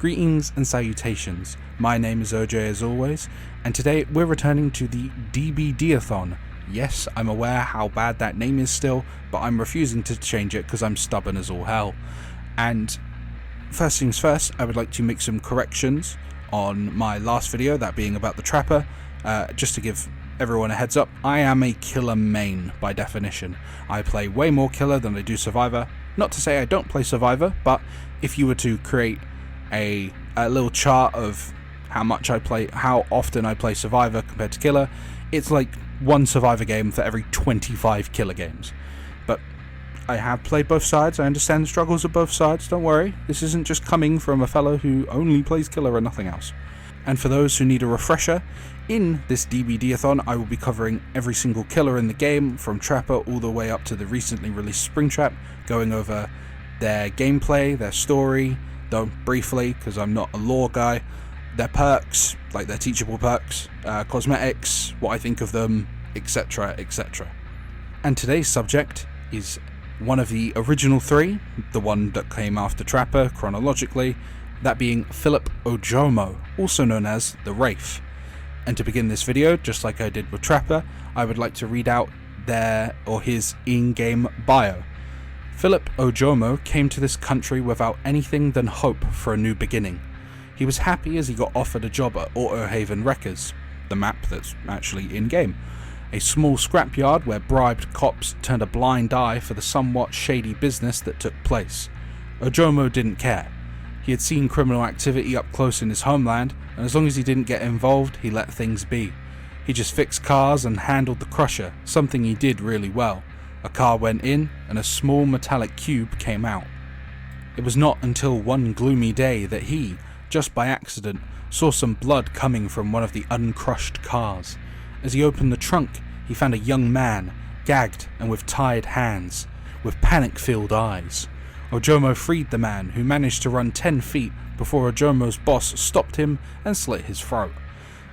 Greetings and salutations, my name is OJ as always, and today we're returning to the DBDathon. Yes, I'm aware how bad that name is still, but I'm refusing to change it because I'm stubborn as all hell. And first things first, I would like to make some corrections on my last video, that being about the Trapper. Just to give everyone a heads up, I am a killer main by definition. I play way more killer than I do survivor. Not to say I don't play survivor, but if you were to create a little chart of how often I play survivor compared to killer, it's like one survivor game for every 25 killer games. But I have played both sides, I understand the struggles of both sides, don't worry, this isn't just coming from a fellow who only plays killer and nothing else. And for those who need a refresher, in this DBDathon I will be covering every single killer in the game, from Trapper all the way up to the recently released Springtrap, going over their gameplay, their story, though briefly because I'm not a lore guy, their perks, like their teachable perks, cosmetics, what I think of them, etc, etc. And today's subject is one of the original three, the one that came after Trapper chronologically, that being Philip Ojomo, also known as the Wraith. And to begin this video, just like I did with Trapper, I would like to read out his in-game bio. Philip Ojomo came to this country without anything than hope for a new beginning. He was happy as he got offered a job at Autohaven Wreckers, the map that's actually in-game, a small scrapyard where bribed cops turned a blind eye for the somewhat shady business that took place. Ojomo didn't care. He had seen criminal activity up close in his homeland, and as long as he didn't get involved, he let things be. He just fixed cars and handled the crusher, something he did really well. A car went in, and a small metallic cube came out. It was not until one gloomy day that he, just by accident, saw some blood coming from one of the uncrushed cars. As he opened the trunk, he found a young man, gagged and with tied hands, with panic-filled eyes. Ojomo freed the man, who managed to run 10 feet before Ojomo's boss stopped him and slit his throat.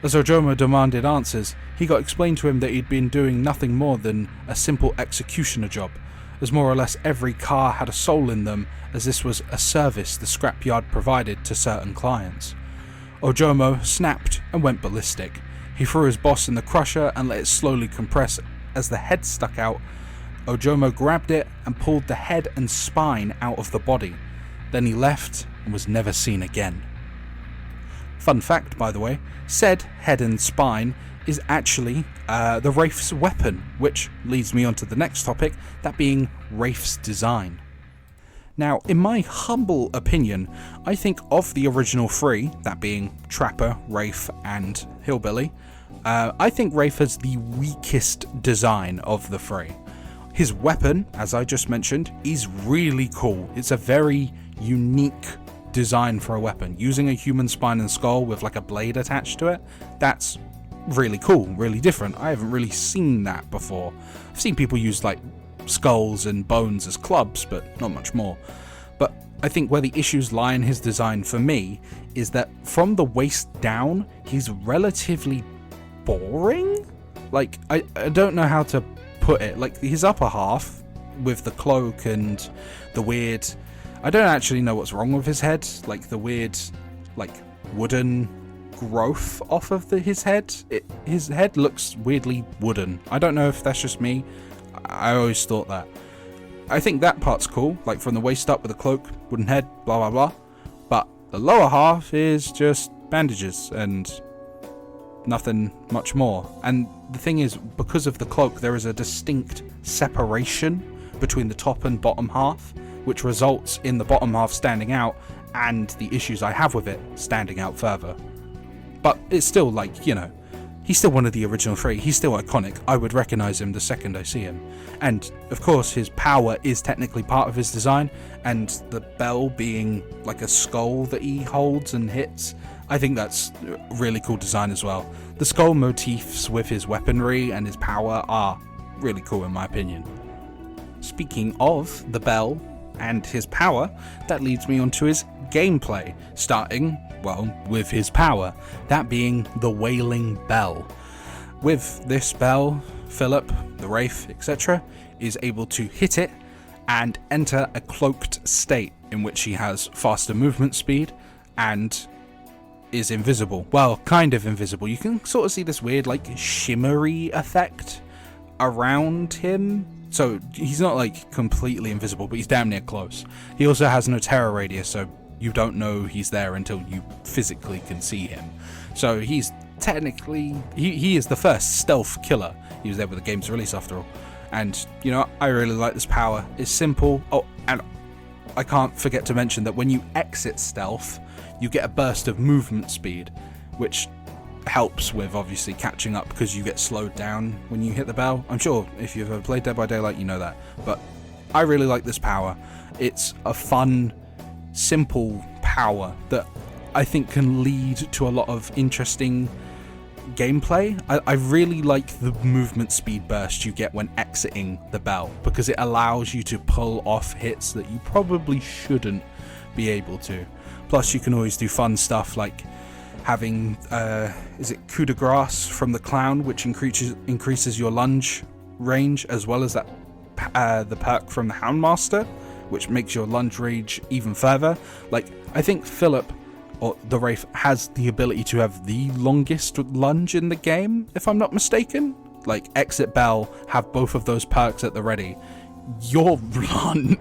As Ojomo demanded answers, he got explained to him that he'd been doing nothing more than a simple executioner job, as more or less every car had a soul in them, as this was a service the scrapyard provided to certain clients. Ojomo snapped and went ballistic. He threw his boss in the crusher and let it slowly compress. As the head stuck out, Ojomo grabbed it and pulled the head and spine out of the body. Then he left and was never seen again. Fun fact, by the way, said head and spine is actually the Wraith's weapon, which leads me on to the next topic, that being Wraith's design. Now, in my humble opinion, I think of the original three, that being Trapper, Wraith and Hillbilly, I think Wraith has the weakest design of the three. His weapon, as I just mentioned, is really cool. It's a very unique design for a weapon. Using a human spine and skull with like a blade attached to it, that's really cool, really different. I haven't really seen that before. I've seen people use like skulls and bones as clubs, but not much more. But I think where the issues lie in his design for me is that from the waist down, he's relatively boring. Like, I don't know how to put it. Like, his upper half with the cloak and the weird, I don't actually know what's wrong with his head, like the weird like wooden growth off of his head. His head looks weirdly wooden. I don't know if that's just me. I always thought that. I think that part's cool, like from the waist up with the cloak, wooden head, blah blah blah. But the lower half is just bandages and nothing much more. And the thing is, because of the cloak, there is a distinct separation between the top and bottom half, which results in the bottom half standing out and the issues I have with it standing out further. But it's still like, you know, he's still one of the original three. He's still iconic. I would recognize him the second I see him. And of course, his power is technically part of his design, and the bell being like a skull that he holds and hits, I think that's a really cool design as well. The skull motifs with his weaponry and his power are really cool in my opinion. Speaking of the bell and his power, that leads me on to his gameplay, starting, well, with his power, that being the Wailing Bell. With this bell, Philip, the Wraith, etc., is able to hit it and enter a cloaked state in which he has faster movement speed, and is invisible. Well, kind of invisible. You can sort of see this weird, like, shimmery effect around him. So he's not, like, completely invisible, but he's damn near close. He also has no terror radius, so you don't know he's there until you physically can see him. So he's technically... He is the first stealth killer. He was there with the game's release, after all. And, you know, I really like this power. It's simple. Oh, and I can't forget to mention that when you exit stealth, you get a burst of movement speed, which helps with obviously catching up because you get slowed down when you hit the bell. I'm sure if you've ever played Dead by Daylight, you know that. But I really like this power. It's a fun, simple power that I think can lead to a lot of interesting gameplay. I really like the movement speed burst you get when exiting the bell, because it allows you to pull off hits that you probably shouldn't be able to. Plus, you can always do fun stuff like having, is it coup de grace from the clown, which increases your lunge range, as well as that the perk from the Houndmaster, which makes your lunge range even further. Like, I think Philip, or the Wraith, has the ability to have the longest lunge in the game, if I'm not mistaken. Like, exit bell, have both of those perks at the ready. Your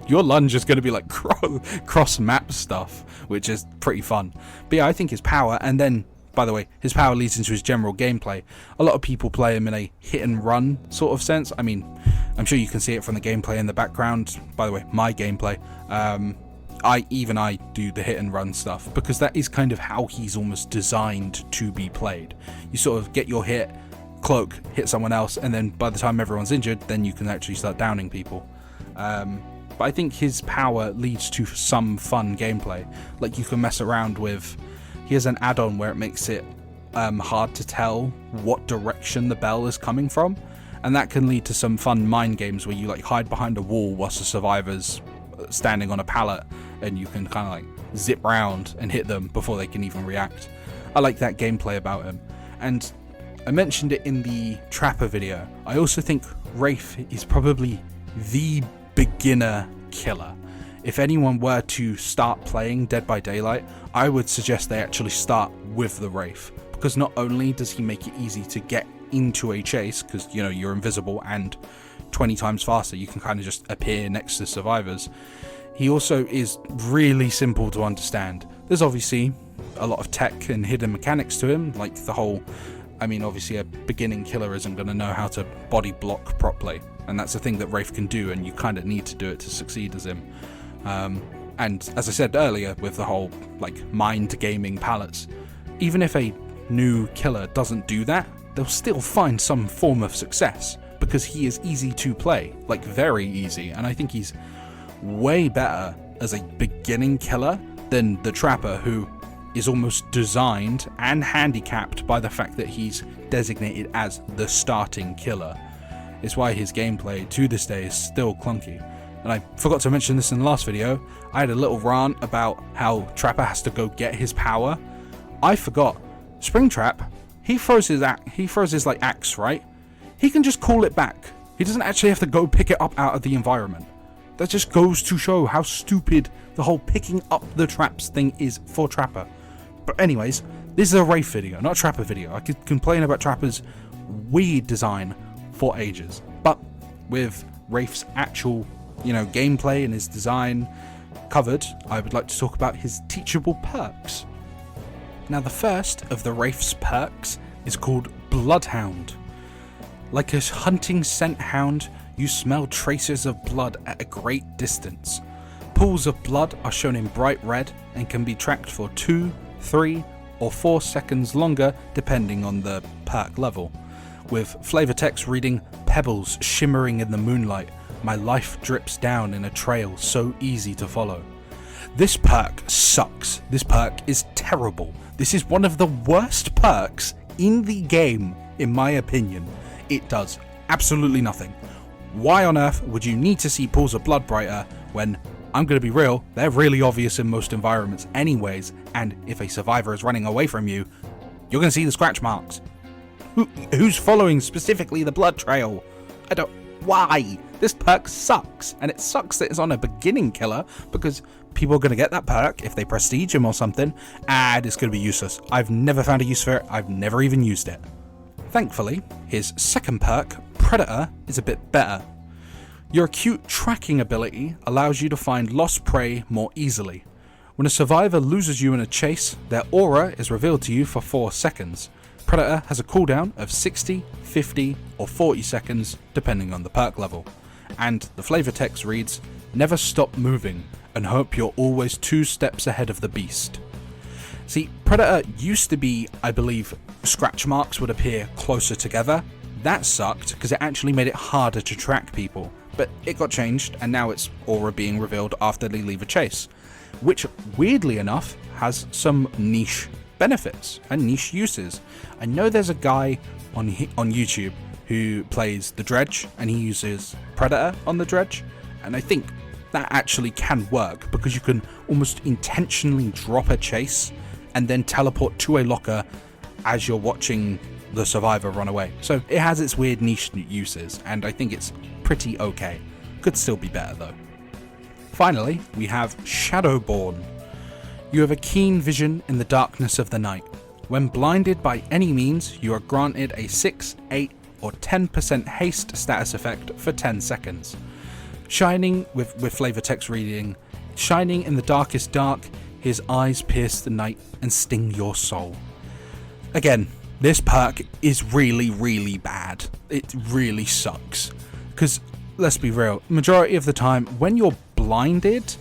lunge is going to be like cross map stuff, which is pretty fun. But yeah, I think his power, and then, by the way, his power leads into his general gameplay. A lot of people play him in a hit and run sort of sense. I mean, I'm sure you can see it from the gameplay in the background. By the way, my gameplay. I do the hit and run stuff, because that is kind of how he's almost designed to be played. You sort of get your hit, cloak, hit someone else, and then by the time everyone's injured, then you can actually start downing people. But I think his power leads to some fun gameplay. Like, you can mess around with... He has an add-on where it makes it hard to tell what direction the bell is coming from, and that can lead to some fun mind games where you like hide behind a wall whilst the survivor's standing on a pallet, and you can kind of like zip round and hit them before they can even react. I like that gameplay about him. And I mentioned it in the Trapper video. I also think Wraith is probably the beginner killer. If anyone were to start playing Dead by Daylight, I would suggest they actually start with the Wraith, because not only does he make it easy to get into a chase, because, you know, you're invisible, and 20 times faster, you can kind of just appear next to survivors. He also is really simple to understand. There's obviously a lot of tech and hidden mechanics to him, like the whole... I mean, obviously a beginning killer isn't going to know how to body block properly, and that's a thing that Wraith can do, and you kind of need to do it to succeed as him. And as I said earlier, with the whole like mind gaming palettes, even if a new killer doesn't do that, they'll still find some form of success, because he is easy to play, like very easy. And I think he's way better as a beginning killer than the Trapper, who is almost designed and handicapped by the fact that he's designated as the starting killer. It's why his gameplay to this day is still clunky. And I forgot to mention this in the last video. I had a little rant about how Trapper has to go get his power. I forgot. Springtrap, he throws his like axe, right? He can just call it back. He doesn't actually have to go pick it up out of the environment. That just goes to show how stupid the whole picking up the traps thing is for Trapper. But anyways, this is a Wraith video, not a Trapper video. I could complain about Trapper's weird design for ages, but with Wraith's actual, you know, gameplay and his design covered, I would like to talk about his teachable perks. Now, the first of the Wraith's perks is called Bloodhound. Like a hunting scent hound, you smell traces of blood at a great distance. Pools of blood are shown in bright red and can be tracked for 2, 3, or 4 seconds longer depending on the perk level, with flavor text reading, "Pebbles shimmering in the moonlight, my life drips down in a trail so easy to follow." This perk sucks. This perk is terrible. This is one of the worst perks in the game, in my opinion. It does absolutely nothing. Why on earth would you need to see pools of blood brighter when, I'm going to be real, they're really obvious in most environments anyways, and if a survivor is running away from you, you're going to see the scratch marks. Who's following specifically the blood trail? Why? This perk sucks, and it sucks that it's on a beginning killer, because people are going to get that perk if they prestige him or something, and it's going to be useless. I've never found a use for it. I've never even used it. Thankfully, his second perk, Predator, is a bit better. Your acute tracking ability allows you to find lost prey more easily. When a survivor loses you in a chase, their aura is revealed to you for 4 seconds. Predator has a cooldown of 60, 50 or 40 seconds depending on the perk level. And the flavor text reads, "Never stop moving and hope you're always 2 steps ahead of the beast." See, Predator used to be, I believe, scratch marks would appear closer together. That sucked because it actually made it harder to track people, but it got changed and now it's aura being revealed after they leave a chase, which weirdly enough has some niche benefits and niche uses. I know there's a guy on YouTube who plays the Dredge and he uses Predator on the Dredge, and I think that actually can work because you can almost intentionally drop a chase and then teleport to a locker as you're watching the survivor run away. So it has its weird niche uses, and I think it's pretty okay. Could still be better though. Finally, we have Shadowborn. You have a keen vision in the darkness of the night. When blinded by any means, you are granted a 6, 8 or 10% haste status effect for 10 seconds. Shining, with flavor text reading, shining in the darkest dark, his eyes pierce the night and sting your soul. Again, this perk is really bad. It really sucks. Because, let's be real, majority of the time, when you're blinded,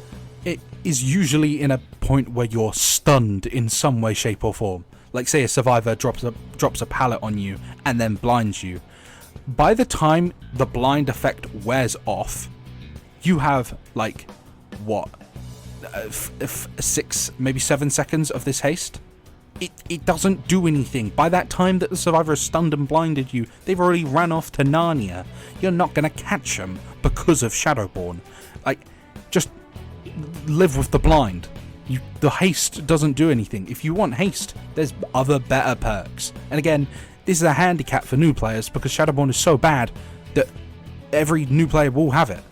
it is usually in a point where you're stunned in some way, shape or form. Like say a survivor drops a pallet on you and then blinds you. By the time the blind effect wears off, you have like, what, 6, maybe 7 seconds of this haste. It doesn't do anything. By that time that the survivor has stunned and blinded you, they've already ran off to Narnia. You're not going to catch them because of Shadowborn. Like, just live with the blind. The haste doesn't do anything. If you want haste, there's other better perks. And again, this is a handicap for new players because Shadowborn is so bad that every new player will have it.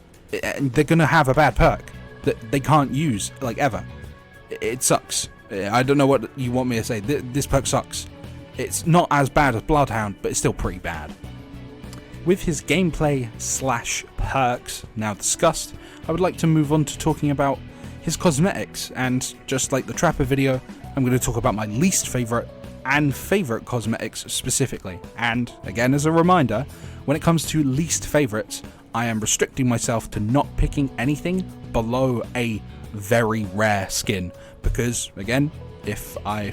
And they're going to have a bad perk that they can't use, like, ever. It sucks. I don't know what you want me to say. This perk sucks. It's not as bad as Bloodhound, but it's still pretty bad. With his gameplay / perks now discussed, I would like to move on to talking about his cosmetics, and just like the Trapper video, I'm going to talk about my least favourite and favourite cosmetics specifically. And again, as a reminder, when it comes to least favourites, I am restricting myself to not picking anything below a very rare skin, because again, if I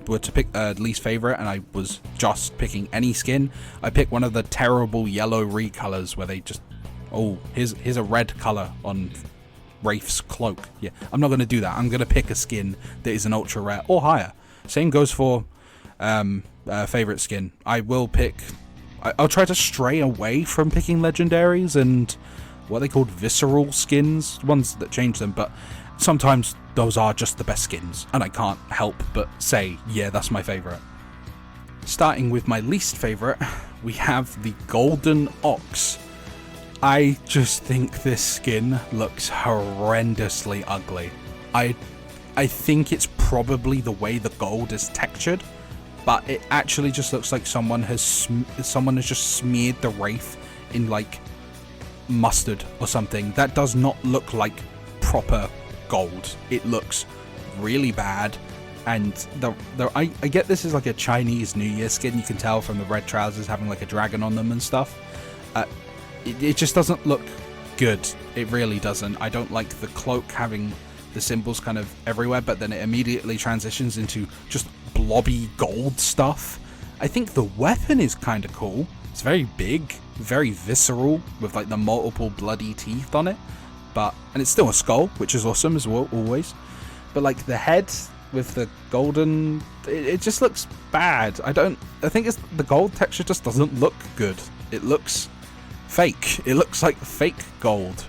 were to pick a least favorite and I was just picking any skin, I pick one of the terrible yellow recolors where they just, oh, here's a red color on Wraith's cloak. Yeah, I'm not going to do that. I'm going to pick a skin that is an ultra rare or higher. Same goes for favorite skin. I'll try to stray away from picking legendaries and what they called visceral skins, ones that change them, but sometimes those are just the best skins, and I can't help but say, yeah, that's my favorite. Starting with my least favorite, we have the Golden Ox. I just think this skin looks horrendously ugly. I think it's probably the way the gold is textured, but it actually just looks like someone has just smeared the Wraith in like mustard or something. That does not look like proper gold. It looks really bad, and I get this is like a Chinese New Year skin. You can tell from the red trousers having like a dragon on them and stuff. It just doesn't look good. It really doesn't. I don't like the cloak having the symbols kind of everywhere, but then it immediately transitions into just blobby gold stuff. I think the weapon is kind of cool. It's very big, very visceral, with like the multiple bloody teeth on it. And it's still a skull, which is awesome as well, always. But like the head with the golden, it just looks bad. I think it's the gold texture just doesn't look good. It looks fake. It looks like fake gold,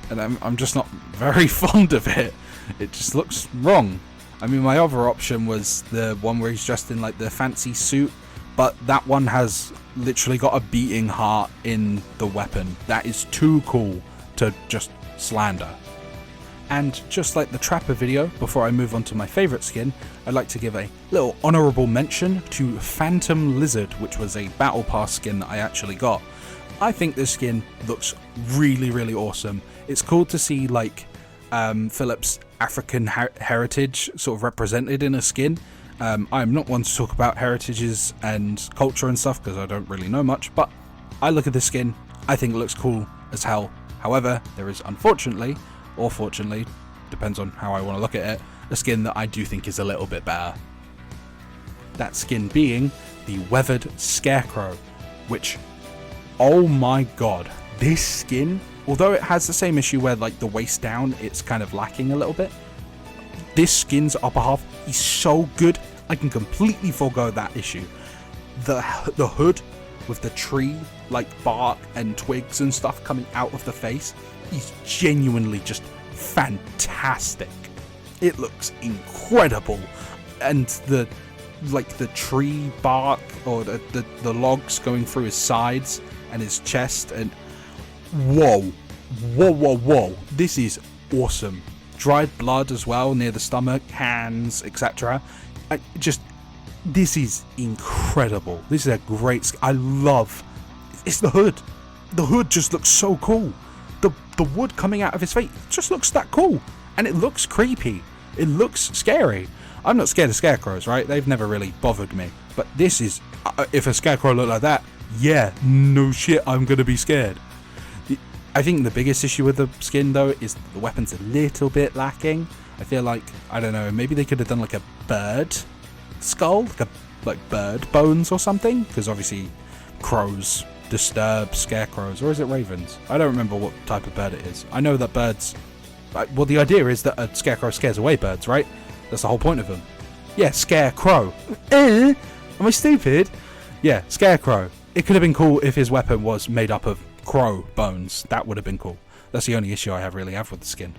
and I'm just not very fond of it. It just looks wrong. I mean, my other option was the one where he's dressed in like the fancy suit, but that one has literally got a beating heart in the weapon. That is too cool to just slander. And just like the Trapper video, before I move on to my favourite skin, I'd like to give a little honourable mention to Phantom Lizard, which was a Battle Pass skin that I actually got. I think this skin looks really, really awesome. It's cool to see like Philip's African heritage sort of represented in a skin. I'm not one to talk about heritages and culture and stuff because I don't really know much, but I look at this skin, I think it looks cool as hell. However, there is unfortunately, or fortunately, depends on how I want to look at it, a skin that I do think is a little bit better. That skin being the Weathered Scarecrow, which, oh my god, this skin, although it has the same issue where like the waist down, it's kind of lacking a little bit, this skin's upper half is so good, I can completely forego that issue. The hood with the tree, like bark and twigs and stuff coming out of the face, is genuinely just fantastic. It looks incredible, and the tree bark or the logs going through his sides and his chest, and whoa, this is awesome. Dried blood as well near the stomach, hands, etc. This is incredible. This is a great I love. It's the hood. The hood just looks so cool. The wood coming out of his face just looks that cool, and it looks creepy. It looks scary. I'm not scared of scarecrows, right? They've never really bothered me. But this is, if a scarecrow looked like that, yeah, no shit, I'm gonna be scared. I think the biggest issue with the skin though is the weapon's a little bit lacking. I feel like, I don't know, maybe they could have done like a bird skull, like bird bones or something, because obviously crows disturb scarecrows, or is it ravens? I don't remember what type of bird it is. I know that birds, well, the idea is that a scarecrow scares away birds, right? That's the whole point of them. Yeah, scarecrow. Am I stupid? Yeah, scarecrow. It could have been cool if his weapon was made up of crow bones. That would have been cool. That's the only issue I really have with the skin.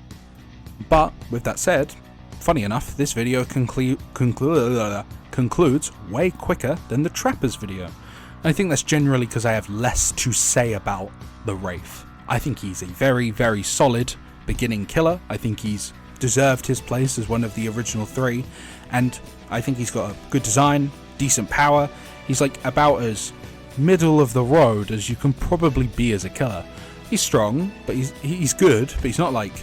But with that said, funny enough, this video concludes way quicker than the Trapper's video. I think that's generally because I have less to say about the Wraith. I think he's a very, very solid beginning killer. I think he's deserved his place as one of the original three, and I think he's got a good design, decent power. He's like about as middle of the road as you can probably be as a killer. He's strong, but he's good, but he's not like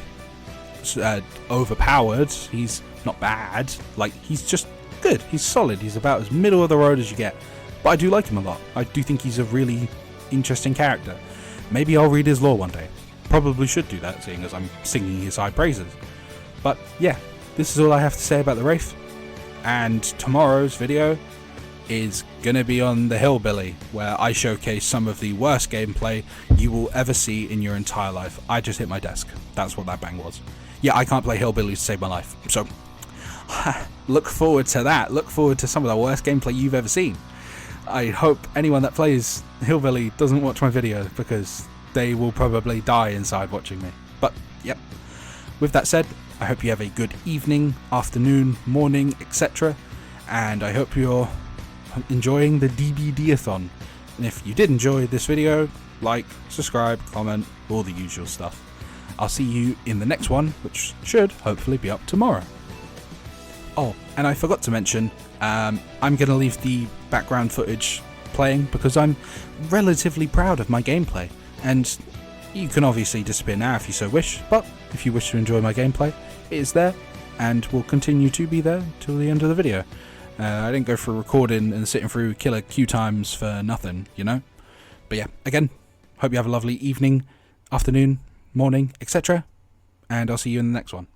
overpowered. He's not bad. Like, he's just good. He's solid. He's about as middle of the road as you get. But I do like him a lot. I do think he's a really interesting character. Maybe I'll read his lore one day. Probably should do that, seeing as I'm singing his high praises. But yeah, this is all I have to say about the Wraith. And tomorrow's video is gonna be on the Hillbilly, where I showcase some of the worst gameplay you will ever see in your entire life. I just hit my desk. That's what that bang was. Yeah, I can't play Hillbilly to save my life. So look forward to that. Look forward to some of the worst gameplay you've ever seen. I hope anyone that plays Hillbilly doesn't watch my video, because they will probably die inside watching me. But yep, with that said, I hope you have a good evening, afternoon, morning, etc. And I hope you're enjoying the DBDathon. And if you did enjoy this video, like, subscribe, comment, all the usual stuff. I'll see you in the next one, which should hopefully be up tomorrow. Oh, and I forgot to mention, I'm going to leave the background footage playing because I'm relatively proud of my gameplay. And you can obviously disappear now if you so wish, but if you wish to enjoy my gameplay, it is there and will continue to be there till the end of the video. I didn't go through recording and sitting through killer queue times for nothing, you know? But yeah, again, hope you have a lovely evening, afternoon, morning, etc. And I'll see you in the next one.